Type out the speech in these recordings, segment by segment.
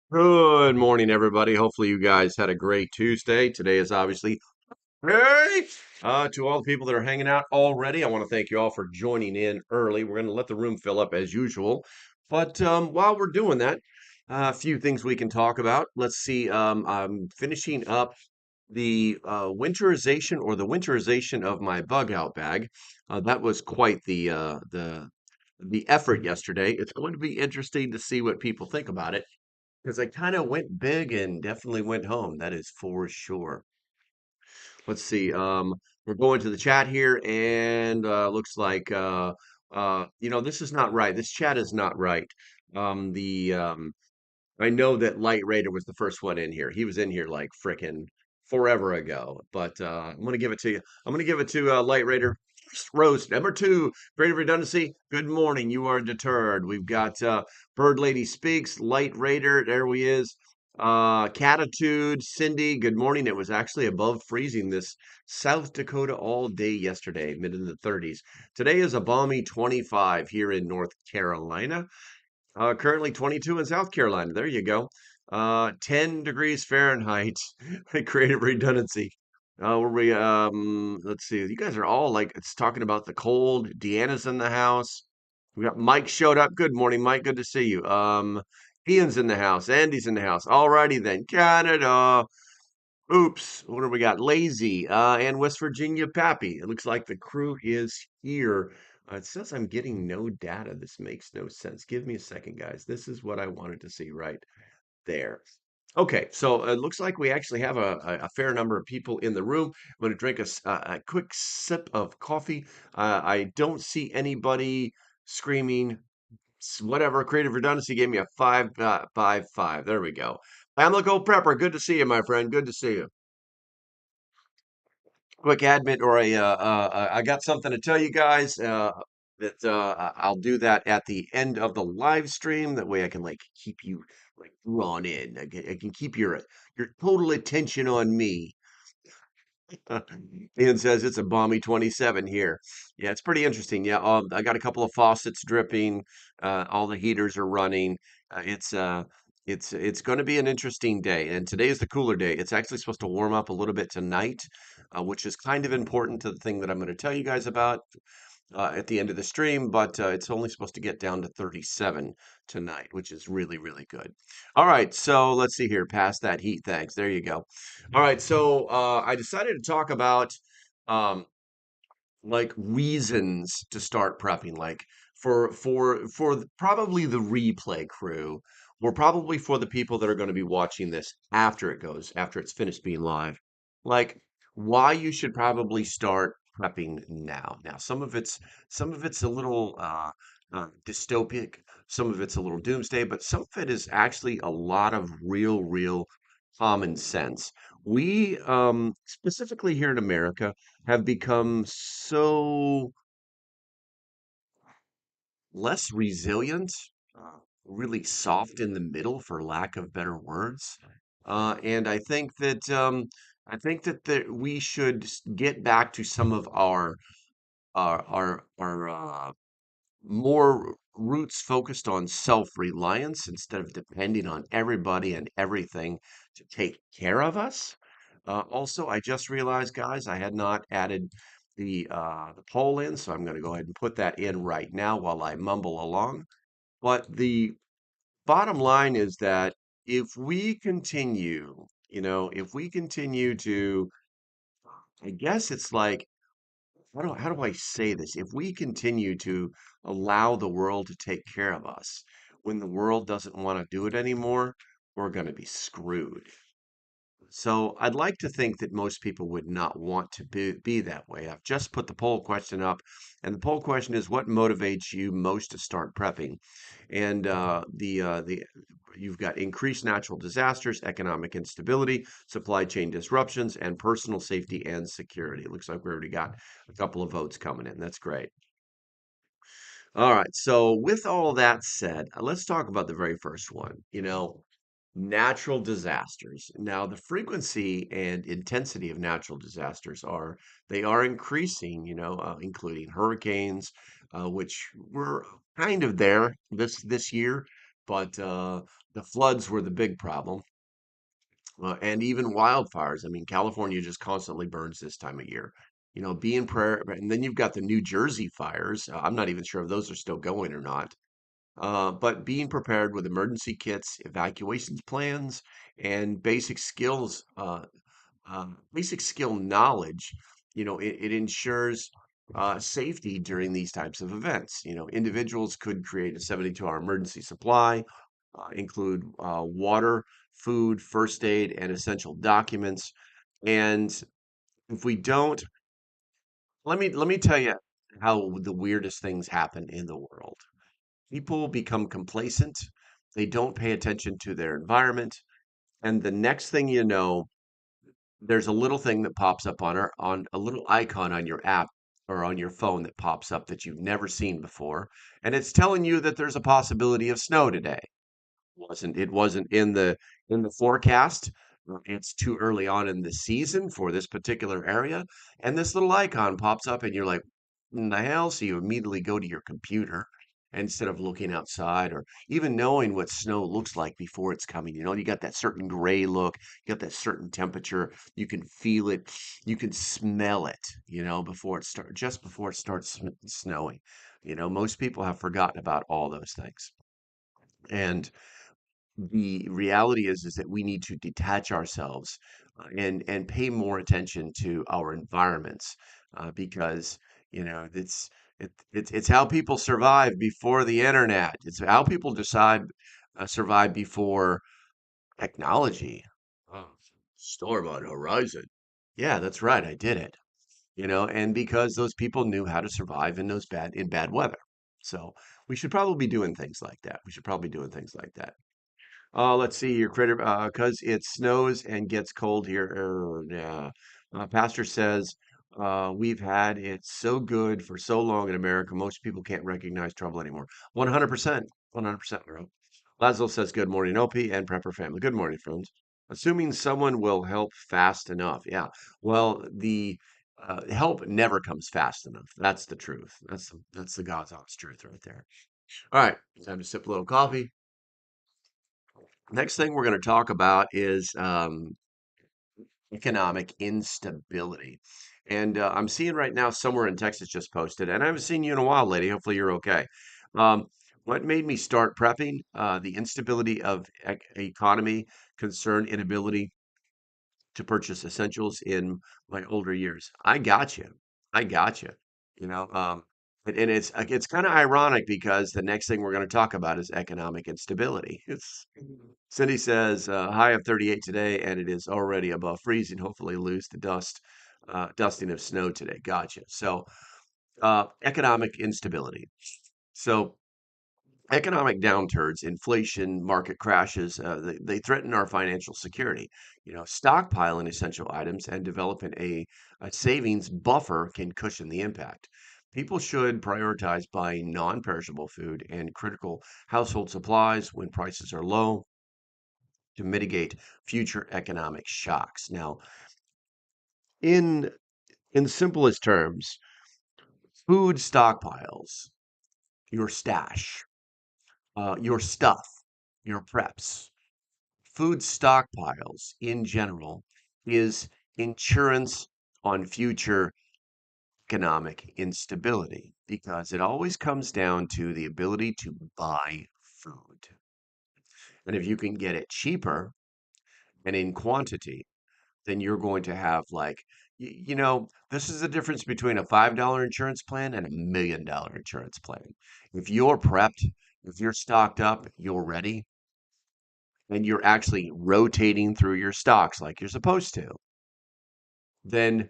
Good morning, everybody. Hopefully, you guys had a great Tuesday. Today is obviously great. To all the people that are hanging out already, I want to thank you all for joining in early. We're going to let the room fill up as usual. But while we're doing that, a few things we can talk about. Let's see. I'm finishing up the winterization of my bug out bag. That was quite the effort yesterday. It's going to be interesting to see what people think about it. Because I kind of went big and definitely went home. That is for sure. Let's see. We're going to the chat here, and looks like this is not right. This chat is not right. The I know that Light Raider was the first one in here. He was in here like frickin' forever ago. But I'm gonna give it to you. I'm gonna give it to Light Raider. Rose number two, creative redundancy. Good morning. You are deterred. We've got Bird Lady Speaks, Light Raider. There he is. Catitude, Cindy. Good morning. It was actually above freezing this South Dakota all day yesterday, mid in the 30s. Today is a balmy 25 here in North Carolina. Currently 22 in South Carolina. There you go. 10 degrees Fahrenheit. Creative redundancy. Let's see. You guys are all like, it's talking about the cold. Deanna's in the house. We got Mike showed up. Good morning, Mike. Good to see you. Ian's in the house. Andy's in the house. Alrighty then. Canada. Oops. What do we got? Lazy. And West Virginia Pappy. It looks like the crew is here. It says I'm getting no data. This makes no sense. Give me a second, guys. This is what I wanted to see right there. Okay, so it looks like we actually have a fair number of people in the room. I'm going to drink a quick sip of coffee. I don't see anybody screaming. Whatever, creative redundancy gave me a 5 5 5. There we go. I'm LocalPrepper. Good to see you, my friend. Good to see you. Quick admit or I got something to tell you guys that I'll do that at the end of the live stream. That way I can like keep you like drawn in. I can keep your total attention on me. Ian says it's a balmy 27 here. Yeah, it's pretty interesting. Yeah, I got a couple of faucets dripping. All the heaters are running. It's going to be an interesting day. And today is the cooler day. It's actually supposed to warm up a little bit tonight, which is kind of important to the thing that I'm going to tell you guys about at the end of the stream, but it's only supposed to get down to 37 tonight, which is really, really good. All right, so let's see here. Past that heat, thanks. There you go. All right, so I decided to talk about um, like reasons to start prepping, like probably the replay crew, or probably for the people that are going to be watching this after it's finished being live, like why you should probably start prepping now. Now, some of it's a little dystopic, some of it's a little doomsday, but some of it is actually a lot of real common sense. We specifically here in America have become so less resilient, really soft in the middle, for lack of better words. And I think that we should get back to some of our more roots focused on self-reliance instead of depending on everybody and everything to take care of us. Also, I just realized, guys, I had not added the poll in, so I'm going to go ahead and put that in right now while I mumble along. But the bottom line is that if we continue, if we continue to, I guess it's like, how do I say this? If we continue to allow the world to take care of us, when the world doesn't want to do it anymore, we're going to be screwed. So I'd like to think that most people would not want to be that way. I've just put the poll question up, and the poll question is, what motivates you most to start prepping? And the you've got increased natural disasters, economic instability, supply chain disruptions, and personal safety and security. It looks like we already got a couple of votes coming in. That's great. All right. So with all that said, let's talk about the very first one. Natural disasters. Now, the frequency and intensity of natural disasters they are increasing, including hurricanes, which were kind of there this year. but the floods were the big problem, and even wildfires. I mean, California just constantly burns this time of year. Being prayer, and then you've got the New Jersey fires. I'm not even sure if those are still going or not. But being prepared with emergency kits, evacuations plans, and basic skill knowledge, it ensures safety during these types of events. Individuals could create a 72-hour emergency supply, include water, food, first aid, and essential documents. And if we don't, let me tell you how the weirdest things happen in the world. People become complacent. They don't pay attention to their environment. And the next thing you know, there's a little thing that pops up on a little icon on your app or on your phone that pops up that you've never seen before. And it's telling you that there's a possibility of snow today. It wasn't in the forecast. It's too early on in the season for this particular area, and this little icon pops up, and you're like, "In the hell?" So you immediately go to your computer instead of looking outside or even knowing what snow looks like before it's coming. You got that certain gray look, you got that certain temperature, you can feel it, you can smell it, just before it starts snowing. Most people have forgotten about all those things. And the reality is that we need to detach ourselves and pay more attention to our environments because it's how people survive before the internet. It's how people decide survive before technology. Oh, storm on horizon. Yeah, that's right. I did it. And because those people knew how to survive in bad weather. So we should probably be doing things like that. We should probably be doing things like that. Let's see your critter, because it snows and gets cold here. Yeah. Pastor says, we've had it so good for so long in America, most people can't recognize trouble anymore. 100%, 100%, bro. Laszlo says, good morning, OP and Prepper family. Good morning, friends. Assuming someone will help fast enough. Yeah. Well, the help never comes fast enough. That's the truth. That's the God's honest truth right there. All right. Time to sip a little coffee. Next thing we're going to talk about is economic instability. And I'm seeing right now somewhere in Texas just posted, and I haven't seen you in a while, lady. Hopefully you're okay. Um, what made me start prepping? The instability of economy, concern, inability to purchase essentials in my older years. I got you. I got you. You know, um, and it's kind of ironic because the next thing we're going to talk about is economic instability. It's Cindy says high of 38 today, and it is already above freezing. Hopefully, lose the dusting of snow today. Gotcha. So, economic instability. So, economic downturns, inflation, market crashes, they threaten our financial security. Stockpiling essential items and developing a savings buffer can cushion the impact. People should prioritize buying non-perishable food and critical household supplies when prices are low to mitigate future economic shocks. Now, in in simplest terms, food stockpiles, your stash, your stuff, your preps, food stockpiles in general is insurance on future economic instability because it always comes down to the ability to buy food. And if you can get it cheaper and in quantity, then you're going to have this is the difference between a $5 insurance plan and $1 million insurance plan. If you're prepped, if you're stocked up, you're ready, and you're actually rotating through your stocks like you're supposed to, then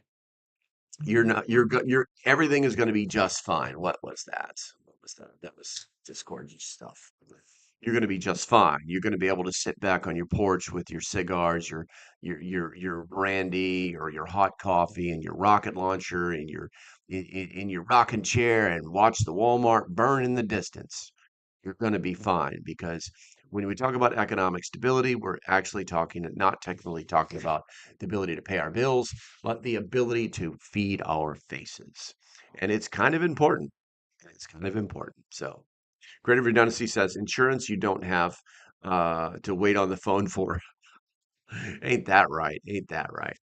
you're not you're everything is going to be just fine. What was that? What was that? That was Discord stuff. You're going to be just fine. You're going to be able to sit back on your porch with your cigars, your brandy or your hot coffee and your rocket launcher and in your rocking chair and watch the Walmart burn in the distance. You're going to be fine because when we talk about economic stability, we're actually not technically talking about the ability to pay our bills, but the ability to feed our faces. And it's kind of important. It's kind of important. So. Creative Redundancy says insurance you don't have to wait on the phone for. Ain't that right? Ain't that right?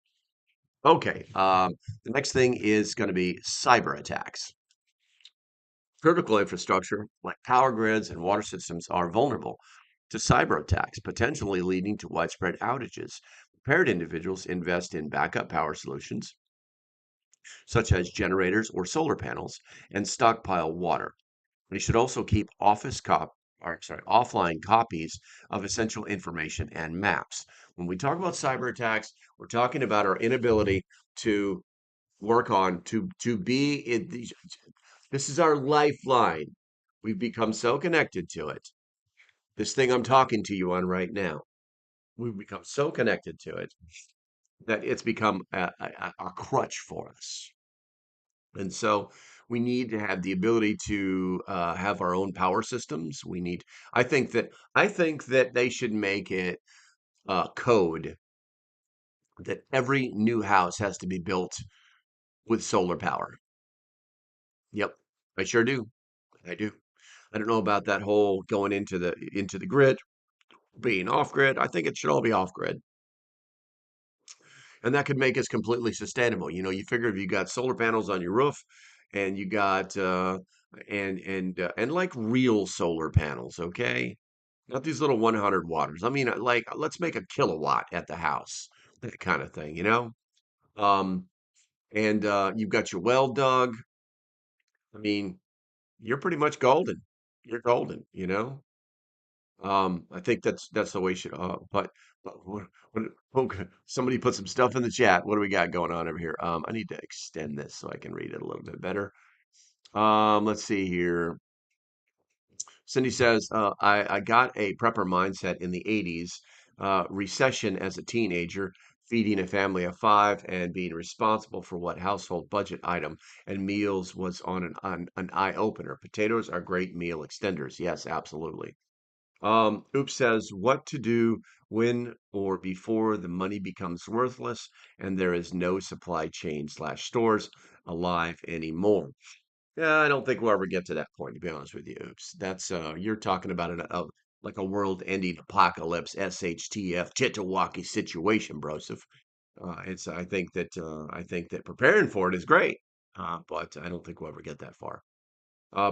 Okay. The next thing is going to be cyber attacks. Critical infrastructure like power grids and water systems are vulnerable to cyber attacks, potentially leading to widespread outages. Prepared individuals invest in backup power solutions, such as generators or solar panels, and stockpile water. They should also keep offline copies of essential information and maps. When we talk about cyber attacks, we're talking about our inability to work on to be in these. This is our lifeline. We've become so connected to it. This thing I'm talking to you on right now, we've become so connected to it that it's become a crutch for us. And so we need to have the ability to have our own power systems. I think that they should make it code that every new house has to be built with solar power. Yep, I sure do. I do. I don't know about that whole going into the grid, being off grid. I think it should all be off grid. And that could make us completely sustainable. You figure if you got solar panels on your roof and you got and like real solar panels, okay? Not these little 100 watters. I mean, like let's make a kilowatt at the house, that kind of thing, you know? Um, and you've got your well dug. I mean, you're pretty much golden. You're golden, you know? I think that's the way you should. But okay, somebody put some stuff in the chat. What do we got going on over here? I need to extend this so I can read it a little bit better. Let's see here. Cindy says, I got a prepper mindset in the 80s, recession as a teenager, feeding a family of five and being responsible for what household budget item and meals was on an eye opener. Potatoes are great meal extenders. Yes, absolutely. Oops says what to do when or before the money becomes worthless and there is no supply chain slash stores alive anymore. Yeah, I don't think we'll ever get to that point, to be honest with you. Oops, that's you're talking about like a world-ending apocalypse, SHTF, Chitawaki situation, broseph. It's I think that preparing for it is great, but I don't think we'll ever get that far.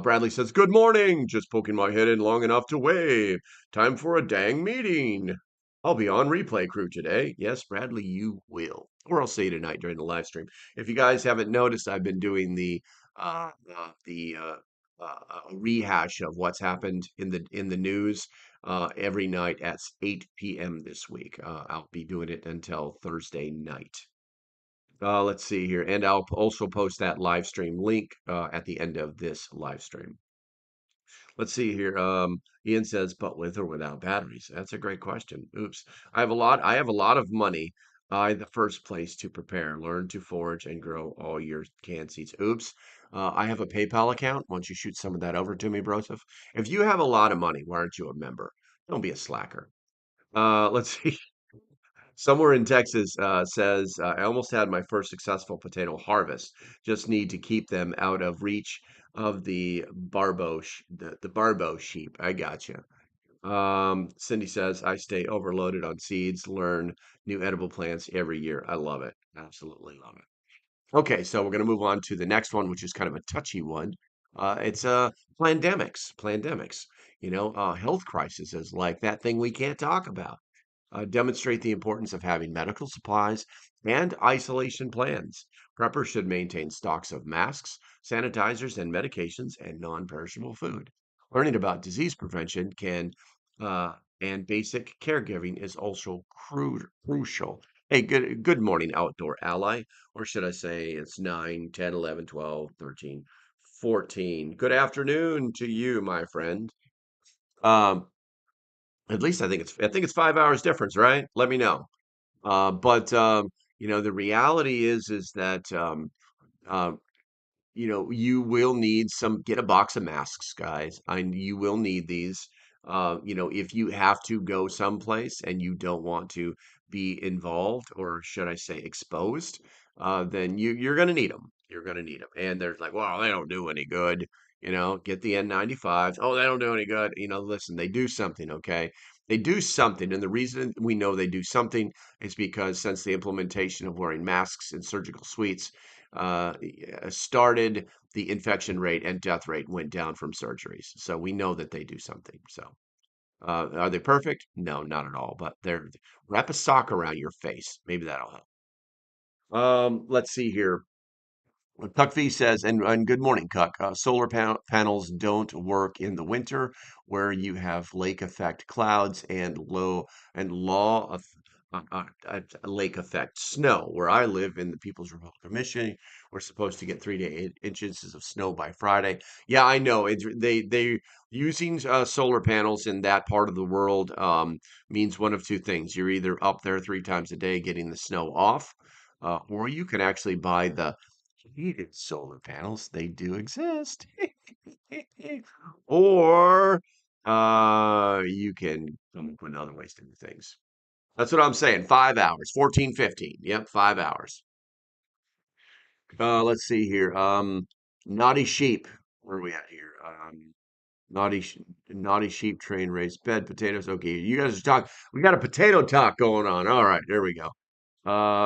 Bradley says, "Good morning. Just poking my head in long enough to wave. Time for a dang meeting. I'll be on replay crew today. Yes, Bradley, you will. Or I'll see you tonight during the live stream. If you guys haven't noticed, I've been doing the rehash of what's happened in the news every night at 8 p.m. this week. I'll be doing it until Thursday night. Let's see here, and I'll also post that live stream link at the end of this live stream. Let's see here. Ian says, but with or without batteries? That's a great question. Oops. I have a lot of money. The first place to prepare, learn to forage and grow all your canned seeds. Oops. I have a PayPal account. Why don't you shoot some of that over to me, Broseph? If you have a lot of money, why aren't you a member? Don't be a slacker. Let's see. Somewhere in Texas says, I almost had my first successful potato harvest. Just need to keep them out of reach of the barbo sheep. I gotcha. Cindy says, I stay overloaded on seeds, learn new edible plants every year. I love it. Absolutely love it. Okay, so we're going to move on to the next one, which is kind of a touchy one. It's pandemics. Pandemics. Health crises like that thing we can't talk about demonstrate the importance of having medical supplies and isolation plans. Preppers should maintain stocks of masks, sanitizers, and medications and non perishable food. Learning about disease prevention and basic caregiving is also crucial. Hey, good morning, outdoor ally. Or should I say it's 9, 10, 11, 12, 13, 14. Good afternoon to you, my friend. Um, at least I think it's 5 hours difference, right? Let me know. But the reality is that uh, you will need get a box of masks, guys. You will need these. If you have to go someplace and you don't want to be involved, or should I say exposed, then you're gonna need them. You're gonna need them. And there's like, well, they don't do any good. Get the N95s. Oh, they don't do any good. Listen, they do something, okay? They do something. And the reason we know they do something is because since the implementation of wearing masks in surgical suites started, the infection rate and death rate went down from surgeries. So we know that they do something. So are they perfect? No, not at all. But they're wrap a sock around your face. Maybe that'll help. Let's see here. Cuck V says, and good morning, Cuck. Solar panels don't work in the winter where you have lake effect clouds and law of lake effect snow. Where I live in the People's Republic of Michigan, we're supposed to get 3 to 8 inches of snow by Friday. Yeah, I know. They using solar panels in that part of the world means one of two things. You're either up there 3 times a day getting the snow off, or you can actually buy the heated solar panels. They do exist. Or you can come up with other ways to do things. That's what I'm saying. 5 hours, 14, 15. Yep, 5 hours. Let's see here. Naughty sheep. Where are we at here? Naughty, naughty sheep train race bed potatoes. Okay, you guys are talking. We got a potato talk going on. All right, there we go.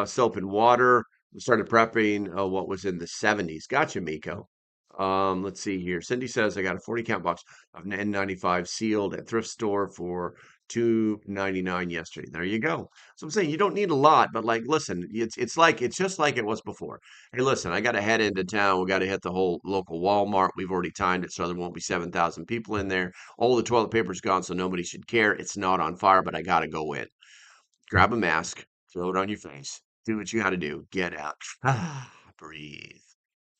Soap and water. We started prepping what was in the 70s. Gotcha, Miko. Let's see here. Cindy says I got a 40 count box of N95 sealed at thrift store for 2.99 yesterday. There you go. So I'm saying you don't need a lot, but like, listen, it's just like it was before. Hey, listen, I got to head into town. We got to hit the whole local Walmart. We've already timed it so there won't be 7,000 people in there. All the toilet paper's gone, so nobody should care. It's not on fire, but I got to go in. Grab a mask, throw it on your face, do what you got to do, get out, breathe.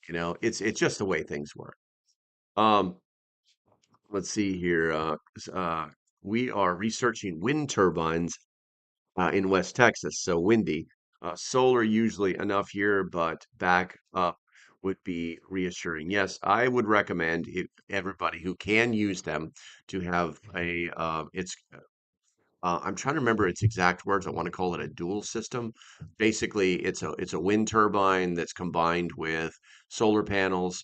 It's just the way things work. Um, let's see here. We are researching wind turbines in West Texas, so windy. Solar usually enough here, but back up would be reassuring. Yes, I would recommend everybody who can use them to have it's I'm trying to remember its exact words. I want to call it a dual system. Basically, it's a wind turbine that's combined with solar panels.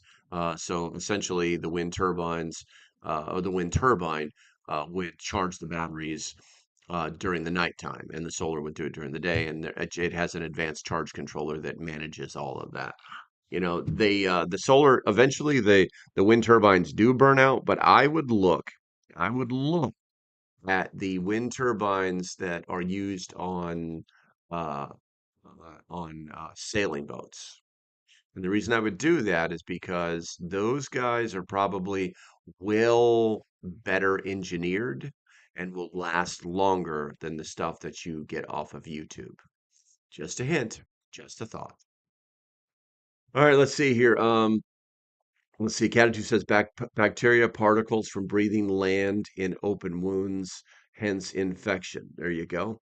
So essentially, the wind turbines or the wind turbine would charge the batteries during the nighttime, and the solar would do it during the day. And it has an advanced charge controller that manages all of that. The solar eventually the wind turbines do burn out, but I would look at the wind turbines that are used uh, on sailing boats. And the reason I would do that is because those guys are probably well better engineered and will last longer than the stuff that you get off of YouTube. Just a hint, just a thought. All right, let's see here. Let's see. Cattitude says bacteria particles from breathing land in open wounds, hence infection. There you go.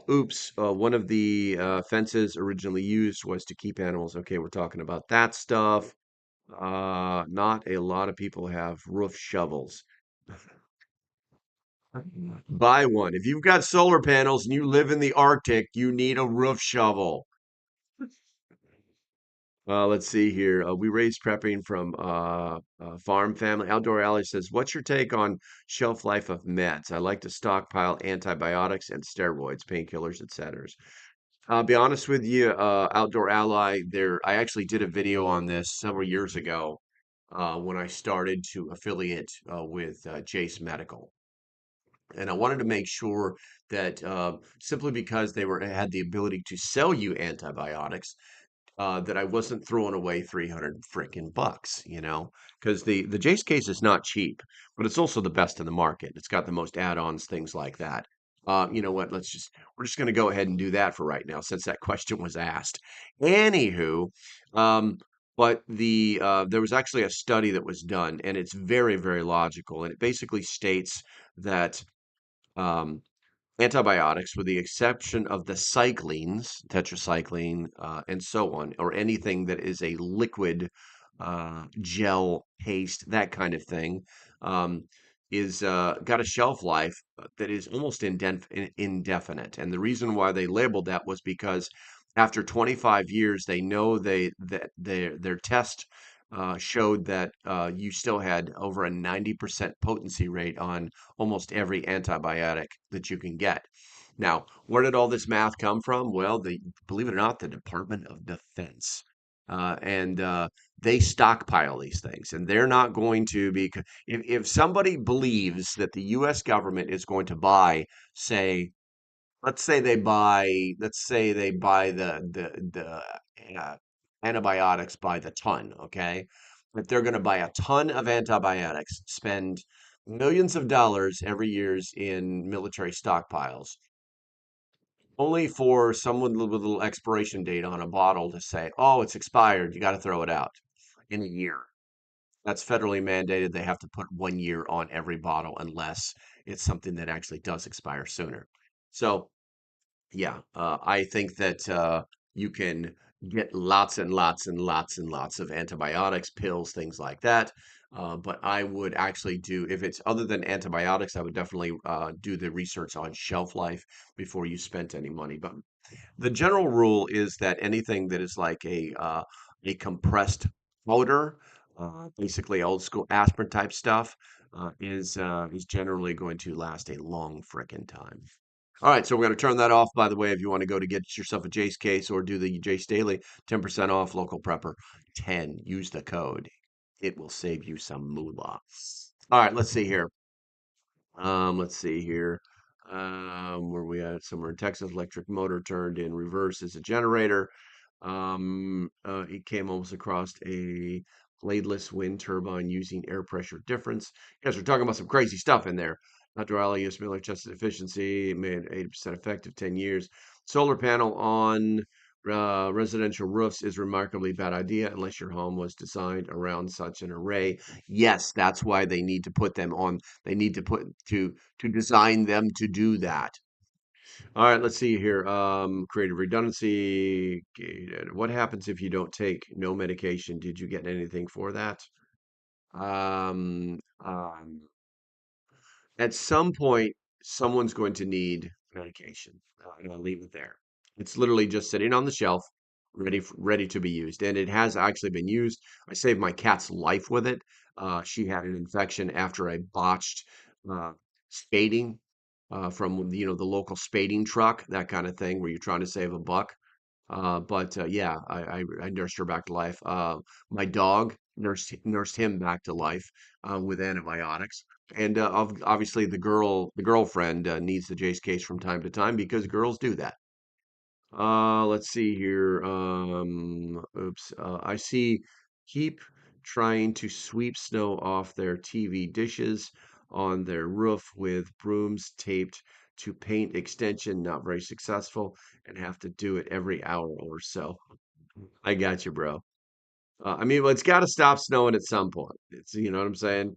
Oops. One of the fences originally used was to keep animals. Okay, we're talking about that stuff. Not a lot of people have roof shovels. Buy one. If you've got solar panels and you live in the Arctic, you need a roof shovel. Let's see here. We raised prepping from farm family. Outdoor Alley says, "What's your take on shelf life of meds? I like to stockpile antibiotics and steroids, painkillers, etc." I'll be honest with you, Outdoor Ally. I actually did a video on this several years ago when I started to affiliate with Jace Medical, and I wanted to make sure that simply because they were had the ability to sell you antibiotics that I wasn't throwing away 300 freaking bucks, because the Jace case is not cheap, but it's also the best in the market. It's got the most add-ons, things like that. You know what? We're just going to go ahead and do that for right now, since that question was asked. Anywho, um, but there was actually a study that was done, and it's very, very logical, and it basically states that um, antibiotics, with the exception of the cyclines, tetracycline, and so on, or anything that is a liquid, gel, paste, that kind of thing, um, is got a shelf life that is almost indefinite. And the reason why they labeled that was because after 25 years, they know that their test. showed that you still had over a 90% potency rate on almost every antibiotic that you can get. Now, where did all this math come from? Well, believe it or not, the Department of Defense. And they stockpile these things, and they're not going to be. If somebody believes that the U.S. government is going to buy, say, let's say they buy the antibiotics by the ton, okay? If they're going to buy a ton of antibiotics, spend millions of dollars every years in military stockpiles, only for someone with a little expiration date on a bottle to say, "Oh, it's expired. You got to throw it out in a year." That's federally mandated. They have to put 1 year on every bottle unless it's something that actually does expire sooner. So yeah, I think that you can get lots and lots and lots and lots of antibiotics, pills, things like that. But I would actually do, if it's other than antibiotics, I would definitely do the research on shelf life before you spent any money. But the general rule is that anything that is like a compressed powder, basically old school aspirin type stuff, is generally going to last a long frickin' time. All right, so we're going to turn that off. By the way, if you want to go to get yourself a Jace case or do the Jace Daily, 10% off Local Prepper 10. Use the code. It will save you some moolah. All right, let's see here. Let's see here. Where we at? Somewhere in Texas, electric motor turned in reverse as a generator. He came almost across a bladeless wind turbine using air pressure difference. You guys are talking about some crazy stuff in there. Outdoor alley use Miller tested efficiency, made 80% effective, 10 years. Solar panel on residential roofs is remarkably bad idea unless your home was designed around such an array. Yes, that's why they need to put them on. They need to put to design them to do that. All right, let's see here. Creative redundancy. What happens if you don't take no medication? Did you get anything for that? Um, um, at some point, someone's going to need medication. And I'll leave it there. It's literally just sitting on the shelf, ready to be used, and it has actually been used. I saved my cat's life with it. She had an infection after I botched uh, spading from the local spading truck, that kind of thing, where you're trying to save a buck. But yeah, I nursed her back to life. My dog nursed him back to life with antibiotics. And obviously, the girlfriend needs the Jace case from time to time because girls do that. Let's see here. Oops. I see. Keep trying to sweep snow off their TV dishes on their roof with brooms taped to paint extension. Not very successful, and have to do it every hour or so. I got you, bro. I mean, well, it's got to stop snowing at some point. You know what I'm saying?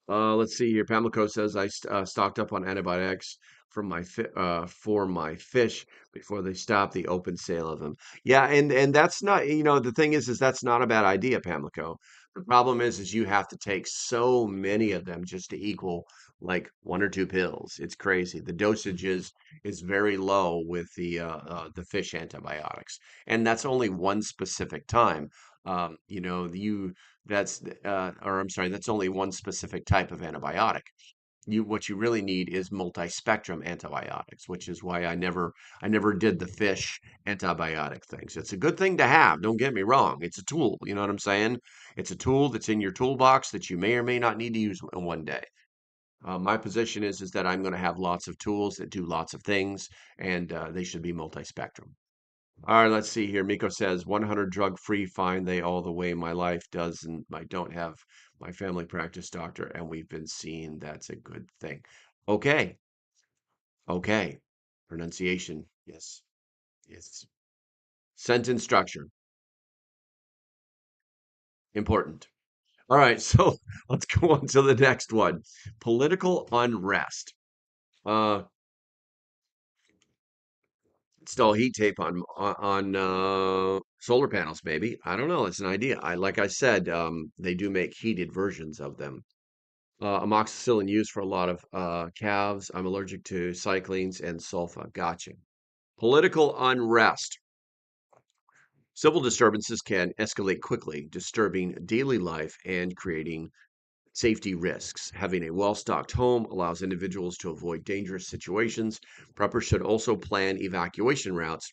Let's see here. Pamlico says I stocked up on antibiotics for my fish before they stopped the open sale of them. Yeah, and that's not, the thing is that's not a bad idea, Pamlico. The problem is you have to take so many of them just to equal like one or two pills. It's crazy. The dosage is very low with the fish antibiotics, and that's only one specific time. You that's or I'm sorry, that's only one specific type of antibiotic. What you really need is multi-spectrum antibiotics, which is why I never did the fish antibiotic things. It's a good thing to have, don't get me wrong. It's a tool, you know what I'm saying? It's a tool that's in your toolbox that you may or may not need to use in one day. My position is that I'm going to have lots of tools that do lots of things, and they should be multi-spectrum. All right, let's see here. Miko says 100 drug free, fine they all the way. My life doesn't. I don't have my family practice doctor, and we've been seeing that's a good thing. Okay, okay. Pronunciation, yes, yes. Sentence structure, important. All right, so let's go on to the next one. Political unrest. Uh, Install heat tape on solar panels, maybe. I don't know. It's an idea. Like I said, they do make heated versions of them. Amoxicillin used for a lot of calves. I'm allergic to cyclines and sulfa. Gotcha. Political unrest. Civil disturbances can escalate quickly, disturbing daily life and creating safety risks. Having a well stocked home allows individuals to avoid dangerous situations. Preppers should also plan evacuation routes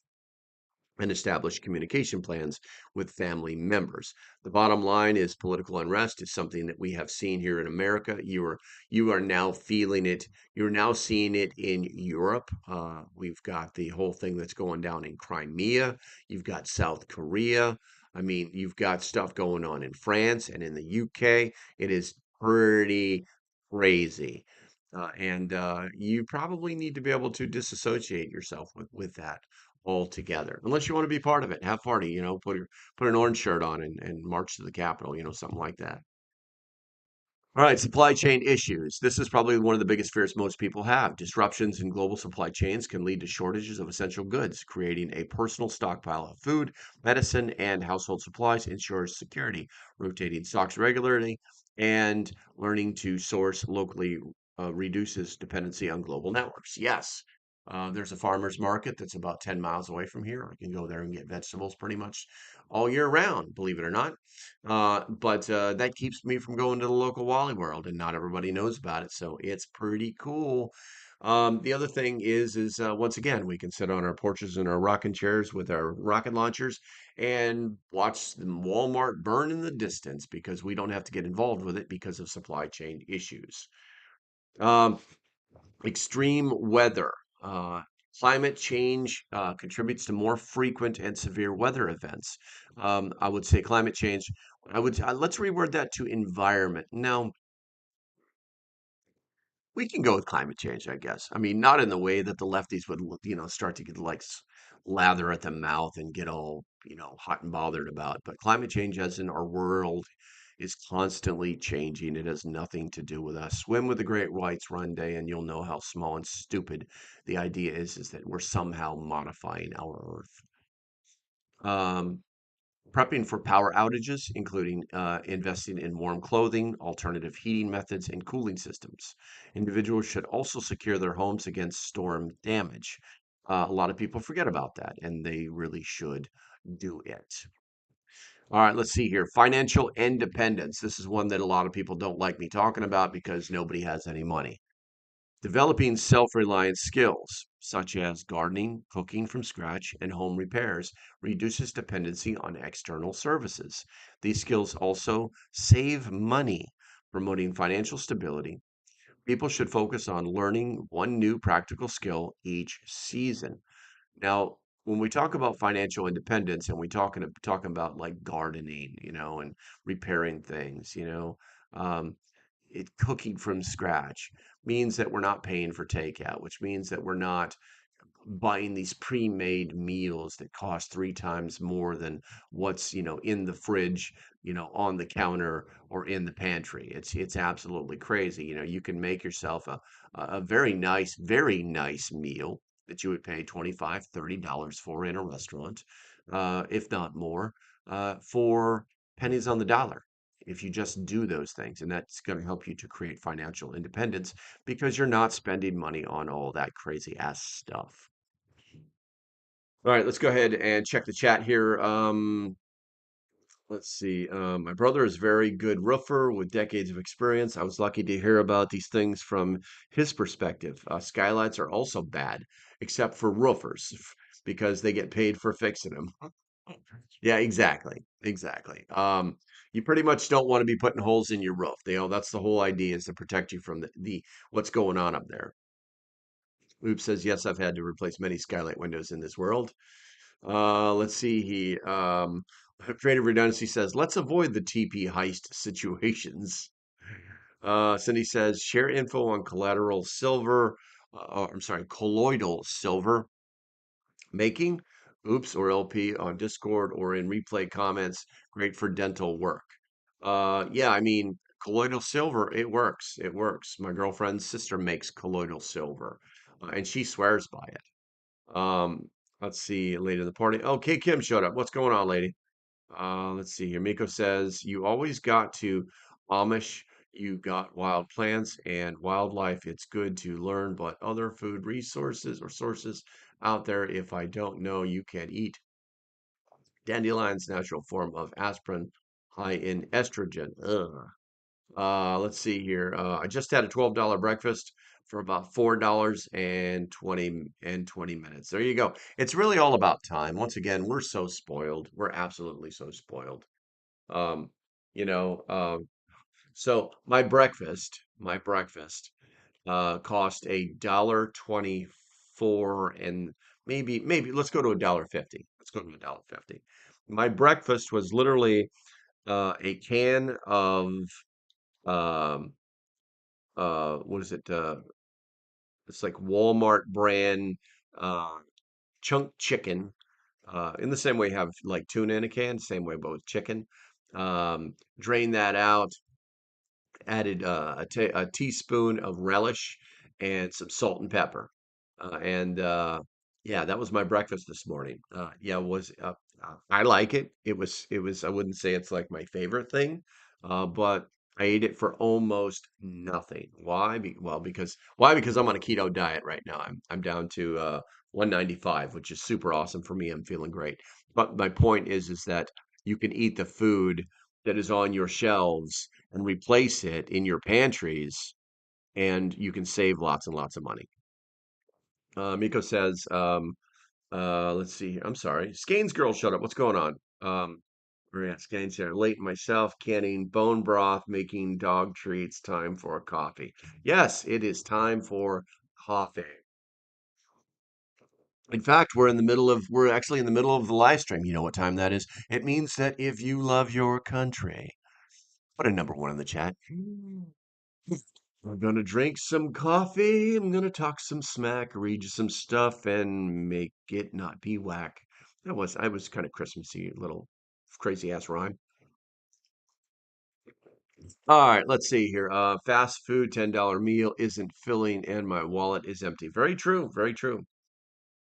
and establish communication plans with family members. The bottom line is political unrest is something that we have seen here in America. You are now feeling it. You're now seeing it in Europe. We've got the whole thing that's going down in Crimea. You've got South Korea. I mean, you've got stuff going on in France and in the UK. It is pretty crazy. And you probably need to be able to disassociate yourself with that altogether. Unless you want to be part of it, have party, put an orange shirt on and march to the Capitol, something like that. All right, supply chain issues. This is probably one of the biggest fears most people have. Disruptions in global supply chains can lead to shortages of essential goods. Creating a personal stockpile of food, medicine, and household supplies ensures security. Rotating stocks regularly and learning to source locally reduces dependency on global networks. Yes, there's a farmer's market that's about 10 miles away from here. I can go there and get vegetables pretty much all year round, believe it or not. But that keeps me from going to the local Wally World, and not everybody knows about it, so it's pretty cool. The other thing is once again, we can sit on our porches and our rocking chairs with our rocket launchers and watch the Walmart burn in the distance because we don't have to get involved with it because of supply chain issues. Um, Extreme weather. Uh, Climate change contributes to more frequent and severe weather events. I would say climate change. Let's reword that to environment. Now, we can go with climate change, I guess. I mean, not in the way that the lefties would, start to get like lather at the mouth and get all, hot and bothered about. But climate change, as in our world, is constantly changing. It has nothing to do with us. Swim with the great whites one day, and you'll know how small and stupid the idea is that we're somehow modifying our Earth. Um, Prepping for power outages, including investing in warm clothing, alternative heating methods, and cooling systems. Individuals should also secure their homes against storm damage. A lot of people forget about that, and they really should do it. All right, let's see here. Financial independence. This is one that a lot of people don't like me talking about because nobody has any money. Developing self-reliant skills, such as gardening, cooking from scratch, and home repairs, reduces dependency on external services. These skills also save money, promoting financial stability. People should focus on learning one new practical skill each season. Now, when we talk about financial independence and we talking about like gardening, and repairing things, it cooking from scratch means that we're not paying for takeout, which means that we're not buying these pre-made meals that cost three times more than what's in the fridge, on the counter or in the pantry. It's absolutely crazy. You can make yourself a very nice meal that you would pay 25 $30 for in a restaurant, if not more, for pennies on the dollar if you just do those things. And that's going to help you to create financial independence because you're not spending money on all that crazy ass stuff. All right, let's go ahead and check the chat here. Let's see. My brother is a very good roofer with decades of experience. I was lucky to hear about these things from his perspective. Skylights are also bad, except for roofers, because they get paid for fixing them. Yeah, exactly, exactly. You pretty much don't want to be putting holes in your roof. That's the whole idea is to protect you from the what's going on up there. Oops says, yes, I've had to replace many skylight windows in this world. Let's see. Creative Redundancy says, let's avoid the TP heist situations. Cindy says, share info on collateral silver. I'm sorry, colloidal silver making. Oops or LP on Discord or in replay comments. Great for dental work. Yeah, I mean, colloidal silver, it works. It works. My girlfriend's sister makes colloidal silver, and she swears by it. Let's see, lady in the party. Oh, Kay Kim showed up. What's going on, lady? Let's see here. Miko says, you always got to Amish. You got wild plants and wildlife. It's good to learn what other food resources or sources out there. If I don't know, you can eat. Dandelion's natural form of aspirin, high in estrogen. Ugh. Let's see here. I just had a $12 breakfast for about $4 and 20 minutes. There you go. It's really all about time. Once again, we're so spoiled. We're absolutely so spoiled. Um, you know, so my breakfast cost $1.24 and maybe let's go to $1.50. Let's go to $1.50. My breakfast was literally a can of um what is it? It's like Walmart brand uh chunk chicken. In the same way you have like tuna in a can, same way but with chicken. Drain that out, added a teaspoon of relish and some salt and pepper. And Yeah, that was my breakfast this morning. Yeah, I like it. I wouldn't say it's like my favorite thing, but I ate it for almost nothing. Why? Why? Because I'm on a keto diet right now. I'm down to 195, which is super awesome for me. I'm feeling great. But my point is that you can eat the food that is on your shelves and replace it in your pantries, and you can save lots and lots of money. Miko says, let's see here. I'm sorry. Skane's girl showed up. What's going on? We're at Skane's here. Late myself, canning bone broth, making dog treats. Time for a coffee. Yes, it is time for coffee. In fact, we're actually in the middle of the live stream. You know what time that is? It means that if you love your country, put a number one in the chat. I'm gonna drink some coffee. I'm gonna talk some smack, read you some stuff, and make it not be whack. I was kind of Christmassy, little crazy ass rhyme. All right, let's see here. Fast food, $10 meal isn't filling, and my wallet is empty. Very true, very true.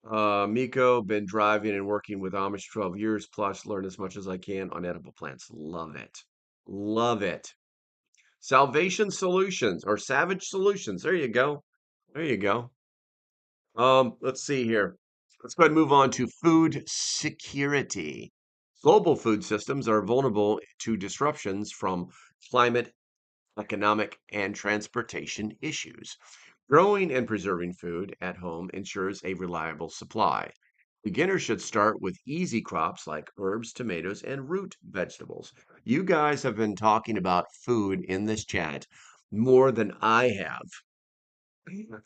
Miko, been driving and working with Amish 12 years plus, learn as much as I can on edible plants. Love it. Love it. Salvation Solutions or Savage Solutions. There you go. There you go. Let's see here. Let's go ahead and move on to food security. Global food systems are vulnerable to disruptions from climate, economic, and transportation issues. Growing and preserving food at home ensures a reliable supply. Beginners should start with easy crops like herbs, tomatoes, and root vegetables. You guys have been talking about food in this chat more than I have.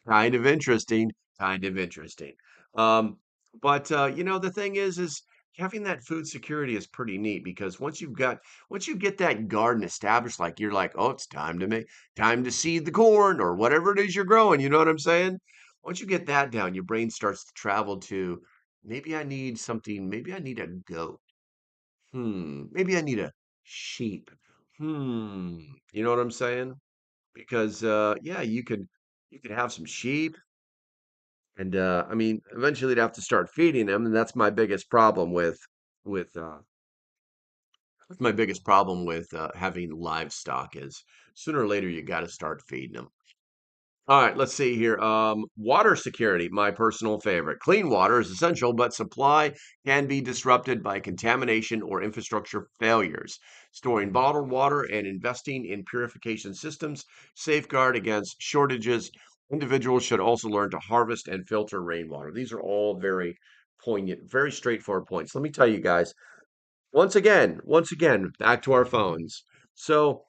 Kind of interesting, kind of interesting. Um, but the thing is having that food security is pretty neat because once you get that garden established, like you're like, oh, it's time to seed the corn or whatever it is you're growing. You know what I'm saying? Once you get that down, your brain starts to travel to maybe I need something, maybe I need a goat. Maybe I need a sheep. You know what I'm saying? Because yeah, you could have some sheep, and I mean, eventually you'd have to start feeding them, and that's my biggest problem with my biggest problem with having livestock is sooner or later you got to start feeding them. All right, let's see here. Water security, my personal favorite. Clean water is essential, but supply can be disrupted by contamination or infrastructure failures. Storing bottled water and investing in purification systems safeguard against shortages. Individuals should also learn to harvest and filter rainwater. These are all very poignant, very straightforward points. Let me tell you guys, once again, back to our phones. So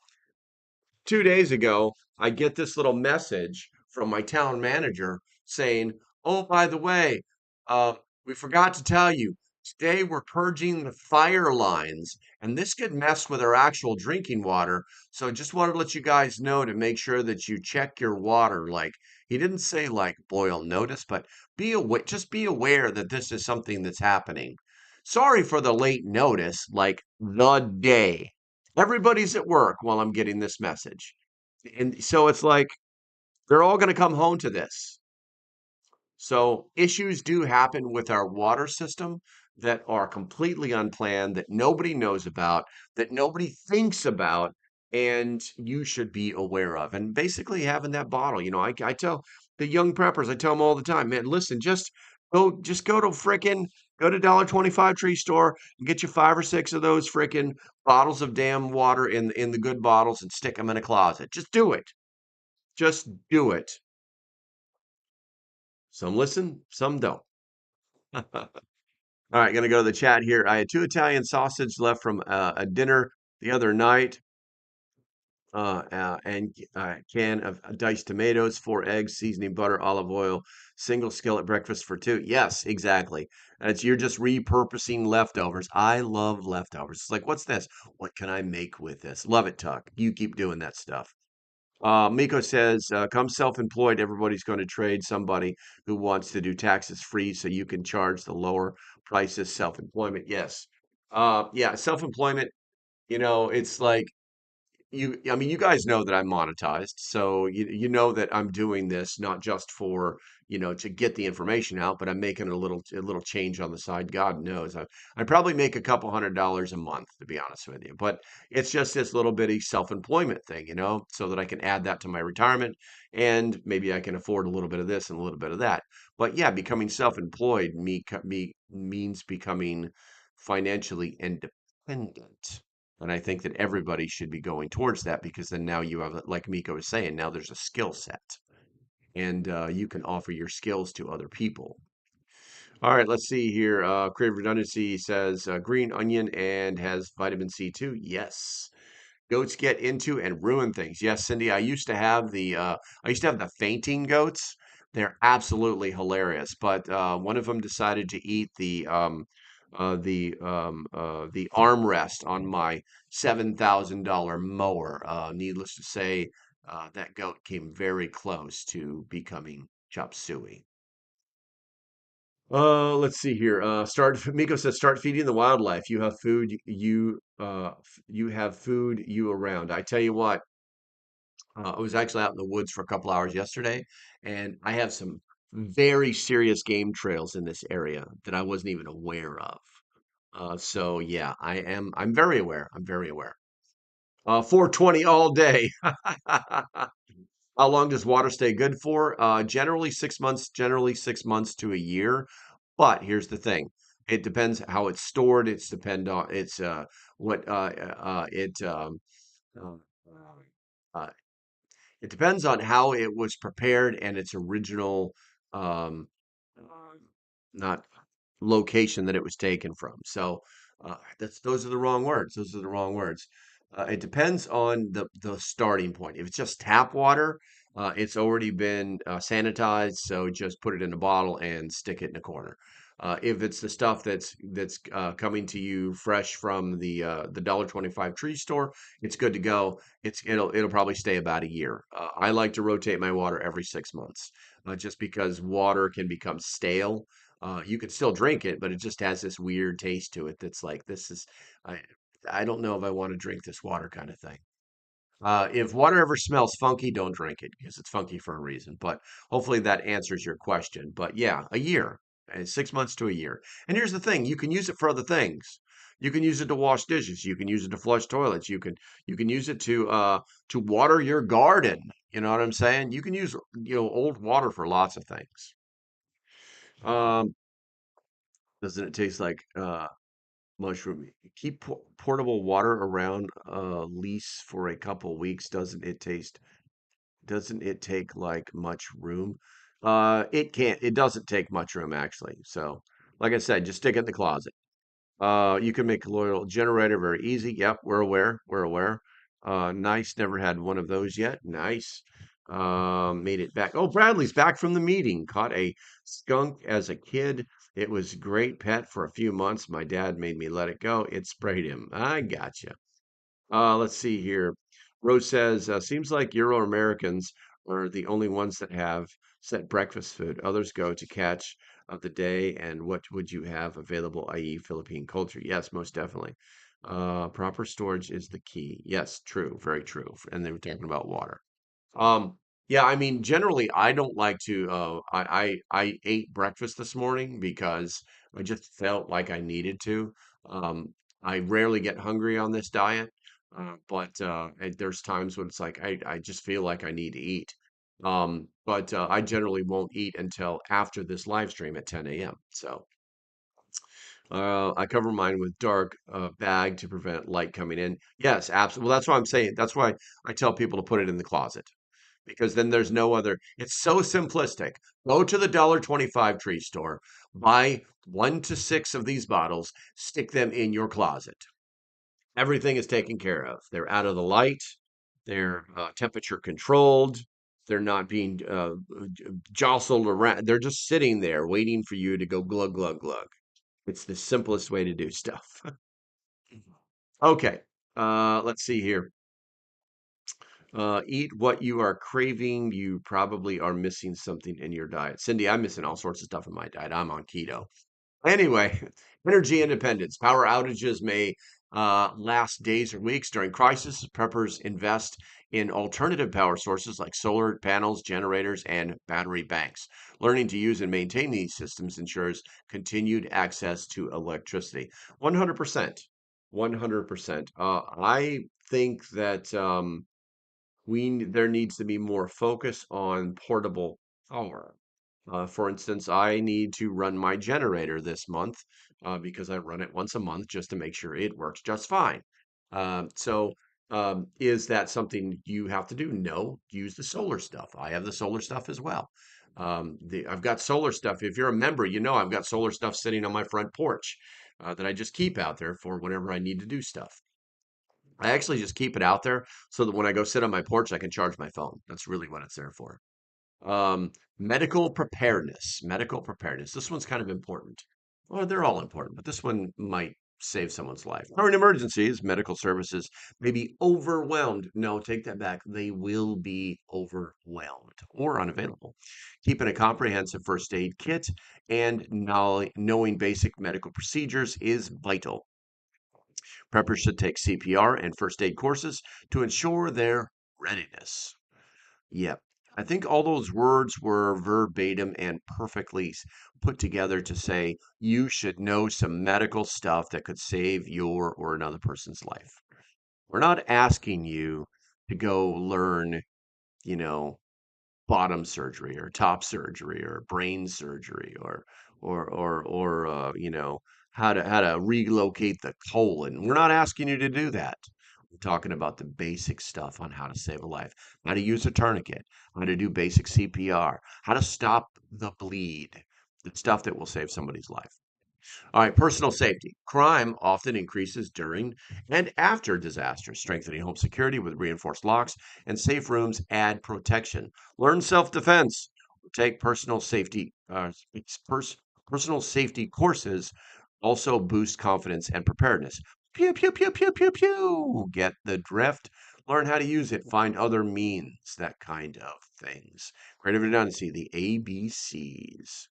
2 days ago, I get this little message from my town manager saying, "Oh, by the way, uh, we forgot to tell you, today we're purging the fire lines, and this could mess with our actual drinking water. So just wanted to let you guys know to make sure that you check your water." Like, he didn't say like boil notice, but just be aware that this is something that's happening. Sorry for the late notice, like the day. Everybody's at work while I'm getting this message. And so it's like they're all going to come home to this. So issues do happen with our water system that are completely unplanned, that nobody knows about, that nobody thinks about, and you should be aware of. And basically having that bottle, I tell the young preppers, I tell them all the time, man, listen, just go to frickin' Go to $1.25 tree store and get you 5 or 6 of those freaking bottles of damn water in the good bottles and stick them in a closet. Just do it. Just do it. Some listen, some don't. All right, gonna go to the chat here. I had 2 Italian sausage left from a dinner the other night, and a can of diced tomatoes, 4 eggs, seasoning, butter, olive oil, single skillet breakfast for two. Yes, exactly. It's you're just repurposing leftovers. I love leftovers. It's like, what's this? What can I make with this? Love it, Tuck. You keep doing that stuff. Miko says, come self-employed. Everybody's going to trade somebody who wants to do taxes free so you can charge the lower prices. Self-employment. Yes. Yeah, self-employment, it's like I mean, you guys know that I'm monetized, so you know that I'm doing this not just for, to get the information out, but I'm making a little change on the side. God knows. I probably make a couple $100 a month, to be honest with you. But it's just this little bitty self-employment thing, so that I can add that to my retirement and maybe I can afford a little bit of this and a little bit of that. But yeah, becoming self-employed means becoming financially independent. And I think that everybody should be going towards that because then now you have, like Miko was saying, now there's a skill set and you can offer your skills to other people. All right, let's see here. Creative Redundancy says green onion and has vitamin C too. Yes. Goats get into and ruin things. Yes, Cindy, I used to have the fainting goats. They're absolutely hilarious, but one of them decided to eat the armrest on my $7,000 mower. Needless to say, that goat came very close to becoming chop suey. Let's see here. Miko says, start feeding the wildlife. You have food, you have food you around. I tell you what, I was actually out in the woods for a couple hours yesterday, and I have some very serious game trails in this area that I wasn't even aware of. So yeah, I'm very aware. I'm very aware. 420 all day. How long does water stay good for? Generally 6 months, generally 6 months to a year. But here's the thing. It depends how it's stored. It's depend on it's what it uh, uh, it depends on how it was prepared and its original um, uh, not location that it was taken from. So those are the wrong words. Those are the wrong words. It depends on the starting point. If it's just tap water, it's already been sanitized, so just put it in a bottle and stick it in a corner. If it's the stuff that's coming to you fresh from the $1.25 tree store, it's good to go. It'll probably stay about a year. I like to rotate my water every 6 months, just because water can become stale. You can still drink it, but it just has this weird taste to it that's like, I, I don't know if I want to drink this water kind of thing. If water ever smells funky, don't drink it because it's funky for a reason. But hopefully that answers your question. But yeah, a year, 6 months to a year. And here's the thing, you can use it for other things. You can use it to wash dishes. You can use it to flush toilets. You can use it to water your garden. You know what I'm saying? You can use old water for lots of things. Um, doesn't it taste like mushroom? Keep portable water around lease for a couple weeks. Doesn't it take like much room? It doesn't take much room actually. So, like I said, just stick it in the closet. You can make a loyal generator very easy. Yep, we're aware. We're aware. Nice. Never had one of those yet. Nice. Made it back. Oh, Bradley's back from the meeting. Caught a skunk as a kid. It was a great pet for a few months. My dad made me let it go. It sprayed him. I gotcha. Let's see here. Rose says, seems like Euro Americans are the only ones that have set breakfast food. Others go to catch of the day and what would you have available, i.e. Philippine culture? Yes, most definitely. Proper storage is the key. Yes, true, very true. And they were talking about water. Yeah, I mean, generally, I don't like to. I ate breakfast this morning because I just felt like I needed to. Um, I rarely get hungry on this diet, but there's times when it's like I just feel like I need to eat. But I generally won't eat until after this live stream at 10 a.m. So. I cover mine with dark bag to prevent light coming in. Yes, absolutely. Well, that's what I'm saying. That's why I tell people to put it in the closet because then there's no other. It's so simplistic. Go to the $1.25 tree store, buy 1 to 6 of these bottles, stick them in your closet. Everything is taken care of. They're out of the light. They're temperature controlled. They're not being jostled around. They're just sitting there waiting for you to go glug, glug, glug. It's the simplest way to do stuff. Okay, let's see here. Eat what you are craving. You probably are missing something in your diet. Cindy, I'm missing all sorts of stuff in my diet. I'm on keto. Anyway, energy independence. Power outages may last days or weeks. During crisis, preppers invest in alternative power sources like solar panels, generators, and battery banks. Learning to use and maintain these systems ensures continued access to electricity. 100%. 100%. I think that there needs to be more focus on portable power. For instance, I need to run my generator this month because I run it once a month just to make sure it works just fine. Is that something you have to do? No, use the solar stuff. I have the solar stuff as well. I've got solar stuff. If you're a member, you know I've got solar stuff sitting on my front porch that I just keep out there for whenever I need to do stuff. I actually just keep it out there so that when I go sit on my porch, I can charge my phone. That's really what it's there for. Medical preparedness. Medical preparedness. This one's kind of important. Well, they're all important, but this one might save someone's life. During emergencies, medical services may be overwhelmed. No, take that back. They will be overwhelmed or unavailable. Keeping a comprehensive first aid kit and knowing basic medical procedures is vital. Preppers should take CPR and first aid courses to ensure their readiness. Yep. I think all those words were verbatim and perfectly put together to say you should know some medical stuff that could save your or another person's life. We're not asking you to go learn, you know, bottom surgery or top surgery or brain surgery or how to relocate the colon. We're not asking you to do that. We're talking about the basic stuff on how to save a life, how to use a tourniquet, how to do basic CPR, how to stop the bleed, the stuff that will save somebody's life. All right, personal safety. Crime often increases during and after disasters. Strengthening home security with reinforced locks and safe rooms add protection. Learn self-defense. Take personal safety courses. Also boost confidence and preparedness. Pew pew pew pew pew pew. Get the drift. Learn how to use it. Find other means. That kind of things. Creative redundancy. The ABCs.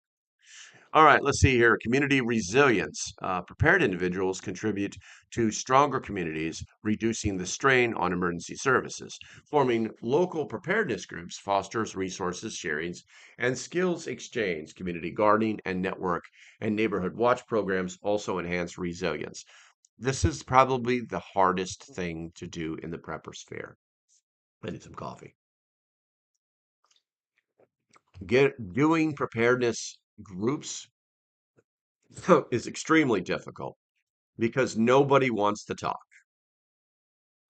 All right, let's see here. Community resilience. Prepared individuals contribute to stronger communities, reducing the strain on emergency services. Forming local preparedness groups fosters resources sharings and skills exchange. Community gardening and network and neighborhood watch programs also enhance resilience. This is probably the hardest thing to do in the prepper sphere. I need some coffee. Doing preparedness groups is extremely difficult because nobody wants to talk.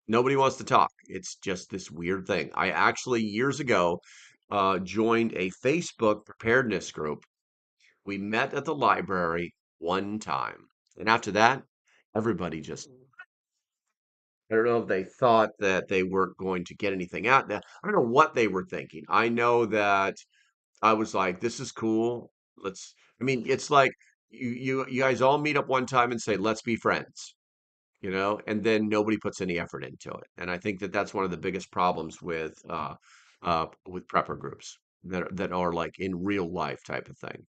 Nobody wants to talk. It's just this weird thing. I actually, years ago, joined a Facebook preparedness group. We met at the library one time. And after that, everybody just, I don't know if they thought that they weren't going to get anything out. Now, I don't know what they were thinking. I know that I was like, this is cool. I mean, it's like you guys all meet up one time and say, let's be friends. And then nobody puts any effort into it. And I think that that's one of the biggest problems with prepper groups that are like in real life type of thing.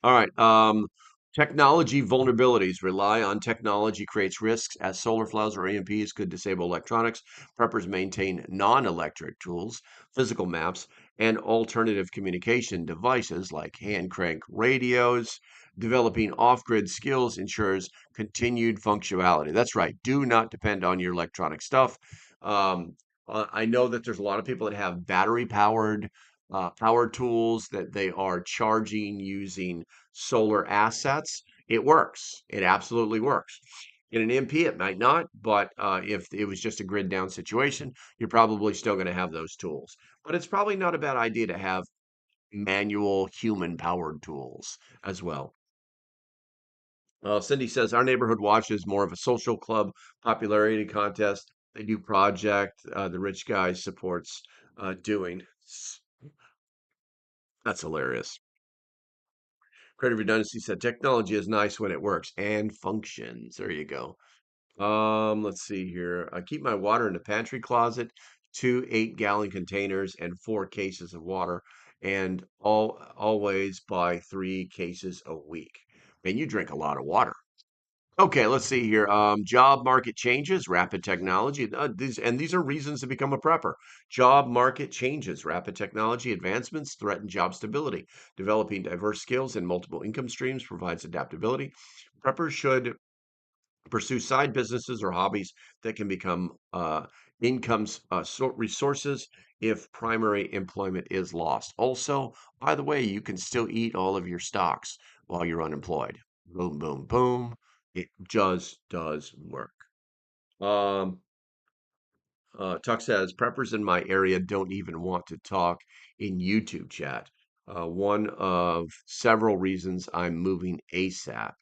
All right. Technology vulnerabilities. Rely on technology creates risks as solar flows or EMPs could disable electronics. Preppers maintain non-electric tools, physical maps, and alternative communication devices like hand crank radios. Developing off-grid skills ensures continued functionality. That's right. Do not depend on your electronic stuff. I know that there's a lot of people that have battery power tools that they are charging using solar assets. it works. It absolutely works. In an MP, it might not, but if it was just a grid down situation, you're probably still going to have those tools. But it's probably not a bad idea to have manual human powered tools as well. Cindy says our neighborhood watch is more of a social club popularity contest. They do project the rich guy supports doing. That's hilarious. Creative Redundancy said technology is nice when it works and functions. There you go. Let's see here. I keep my water in the pantry closet, two 8-gallon containers and 4 cases of water, and always buy 3 cases a week. Man, you drink a lot of water. Okay, let's see here. Job market changes, rapid technology. These are reasons to become a prepper. Job market changes, rapid technology advancements threaten job stability. Developing diverse skills and multiple income streams provides adaptability. Preppers should pursue side businesses or hobbies that can become incomes resources if primary employment is lost. Also, by the way, you can still eat all of your stocks while you're unemployed. Boom, boom, boom. It just does work. Um, Tuck says, preppers in my area don't even want to talk in YouTube chat. One of several reasons I'm moving ASAP.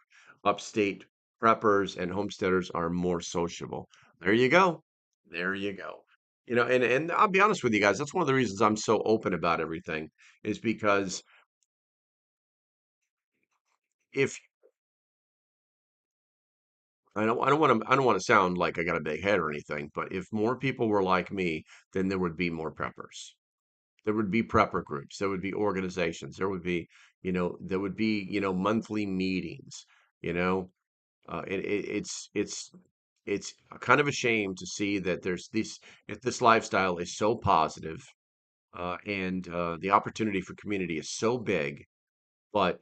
Upstate preppers and homesteaders are more sociable. There you go. There you go. And I'll be honest with you guys, that's one of the reasons I'm so open about everything is because if I don't want to sound like I got a big head or anything, but if more people were like me, then there would be more preppers. There would be prepper groups, there would be organizations, there would be, monthly meetings, you know. It's kind of a shame to see that there's this if this lifestyle is so positive, and the opportunity for community is so big, but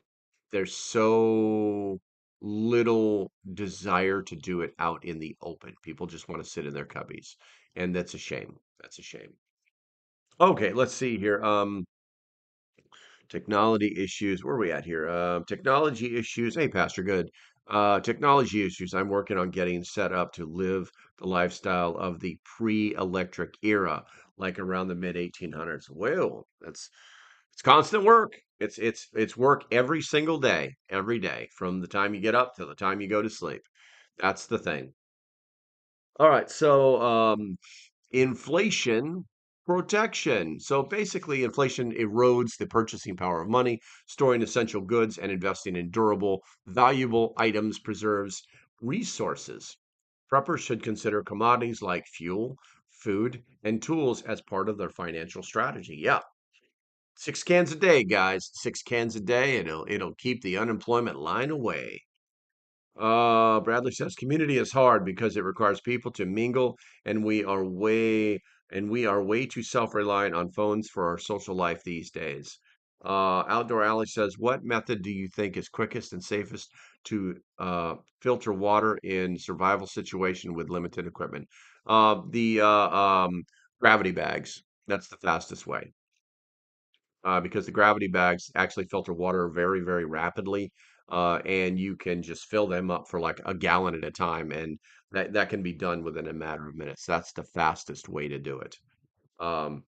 there's so little desire to do it out in the open. People just want to sit in their cubbies, and that's a shame. That's a shame. Okay, let's see here. Technology issues. Where are we at here? Technology issues. Hey, Pastor, good. Technology issues. I'm working on getting set up to live the lifestyle of the pre-electric era, like around the mid 1800s. Well, it's constant work. It's work every day, from the time you get up to the time you go to sleep. That's the thing. All right, so inflation protection. So basically, inflation erodes the purchasing power of money. Storing essential goods and investing in durable, valuable items preserves resources. Preppers should consider commodities like fuel, food, and tools as part of their financial strategy. Yeah, 6 cans a day, guys. 6 cans a day. It'll keep the unemployment line away. Bradley says community is hard because it requires people to mingle, and we are way too self-reliant on phones for our social life these days. Outdoor Alley says, what method do you think is quickest and safest to filter water in survival situation with limited equipment? The gravity bags. That's the fastest way, because the gravity bags actually filter water very, very rapidly. And you can just fill them up for like a gallon at a time, and that can be done within a matter of minutes. That's the fastest way to do it. Um,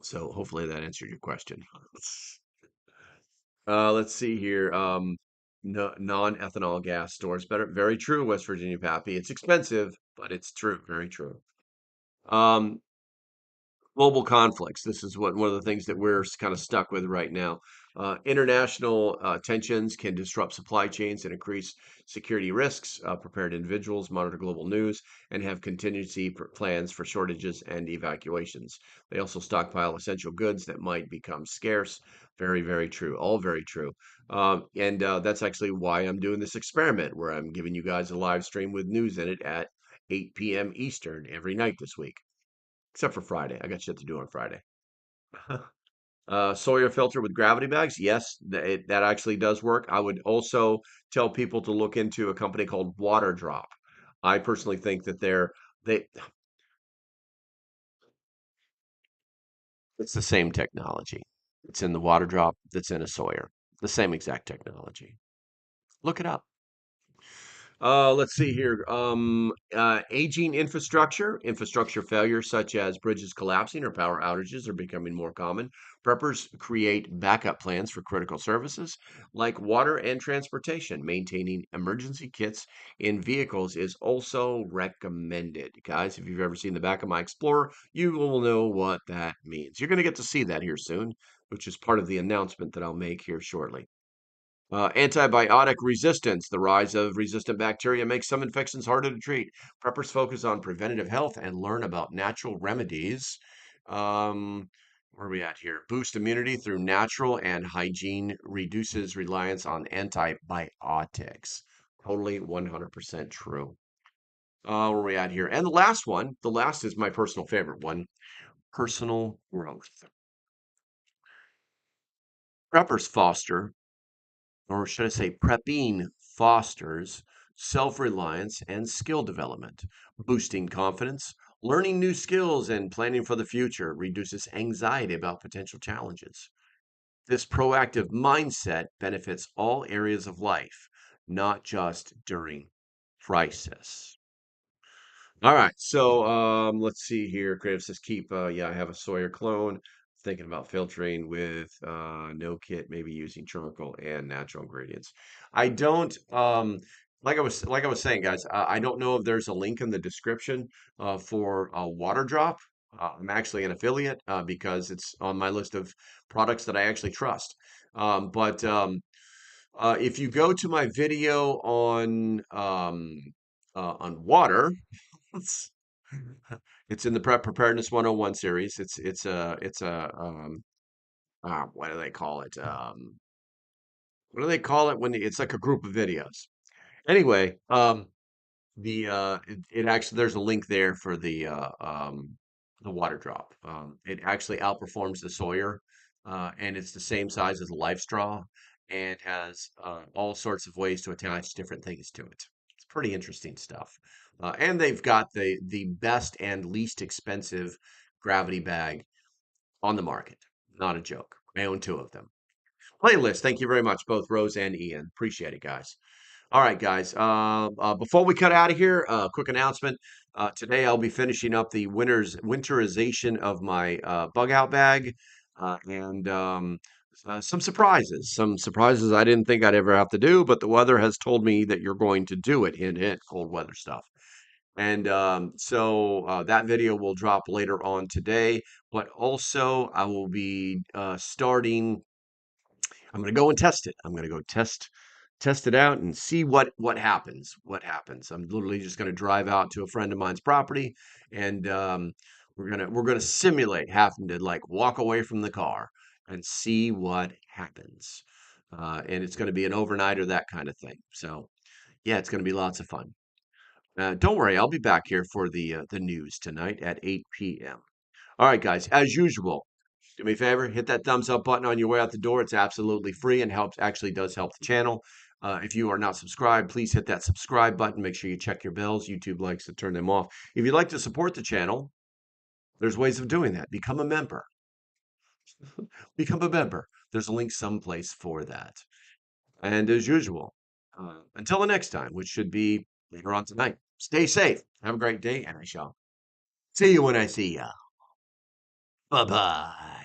so hopefully that answered your question. Let's see here. No, non-ethanol gas stores better. Very true, West Virginia Pappy. It's expensive, but it's true. Very true. Um, Global conflicts. This is one of the things that we're kind of stuck with right now. International tensions can disrupt supply chains and increase security risks. Prepared individuals monitor global news and have contingency plans for shortages and evacuations. They also stockpile essential goods that might become scarce. Very, very true. All very true. And that's actually why I'm doing this experiment where I'm giving you guys a live stream with news in it at 8 p.m. Eastern every night this week, except for Friday. I got shit to do on Friday. Sawyer filter with gravity bags. Yes, that actually does work. I would also tell people to look into a company called Water Drop. I personally think that they it's the same technology. It's in the water drop that's in a Sawyer. The same exact technology. Look it up. Let's see here. Aging infrastructure failures such as bridges collapsing or power outages are becoming more common. Preppers create backup plans for critical services like water and transportation. Maintaining emergency kits in vehicles is also recommended. Guys, if you've ever seen the back of my Explorer, you will know what that means. You're going to get to see that here soon, which is part of the announcement that I'll make here shortly. Antibiotic resistance. The rise of resistant bacteria makes some infections harder to treat. Preppers focus on preventative health and learn about natural remedies. Where are we at here? Boost immunity through natural and hygiene reduces reliance on antibiotics. Totally 100% true. Where are we at here? And the last one, the last is my personal favorite one, personal growth. Preppers foster, or should I say, prepping fosters self reliance and skill development, boosting confidence. Learning new skills and planning for the future reduces anxiety about potential challenges. This proactive mindset benefits all areas of life, not just during crisis. All right, so let's see here. Creative says keep. Yeah, I have a Sawyer clone. Thinking about filtering with no kit, maybe using charcoal and natural ingredients. I don't like I was saying, guys. I don't know if there's a link in the description for a water drop. I'm actually an affiliate because it's on my list of products that I actually trust. But if you go to my video on water. It's it's in the Preparedness 101 series. It's what do they call it? What do they call it when it's like a group of videos? Anyway, it actually there's a link there for the water drop. It actually outperforms the Sawyer, and it's the same size as a life straw, and has all sorts of ways to attach different things to it. It's pretty interesting stuff. And they've got the best and least expensive gravity bag on the market. Not a joke. I own two of them. Playlist. Thank you very much, both Rose and Ian. Appreciate it, guys. All right, guys. Before we cut out of here, quick announcement. Today I'll be finishing up the winterization of my bug out bag, and some surprises. Some surprises I didn't think I'd ever have to do, but the weather has told me that you're going to do it. Hint, hint. Cold weather stuff. And so that video will drop later on today. But also, I will be starting. I'm going to go and test it. I'm going to go test it out and see what happens. What happens? I'm literally just going to drive out to a friend of mine's property, and we're gonna simulate having to like walk away from the car and see what happens. And it's going to be an overnight or that kind of thing. So yeah, it's going to be lots of fun. Don't worry, I'll be back here for the news tonight at 8 p.m. All right, guys, as usual, do me a favor, hit that thumbs up button on your way out the door. It's absolutely free and helps actually does help the channel. If you are not subscribed, please hit that subscribe button. Make sure you check your bells. YouTube likes to turn them off. If you'd like to support the channel, there's ways of doing that. Become a member. Become a member. There's a link someplace for that. And as usual, until the next time, which should be later on tonight, stay safe. Have a great day, and I shall see you when I see ya. Bye bye.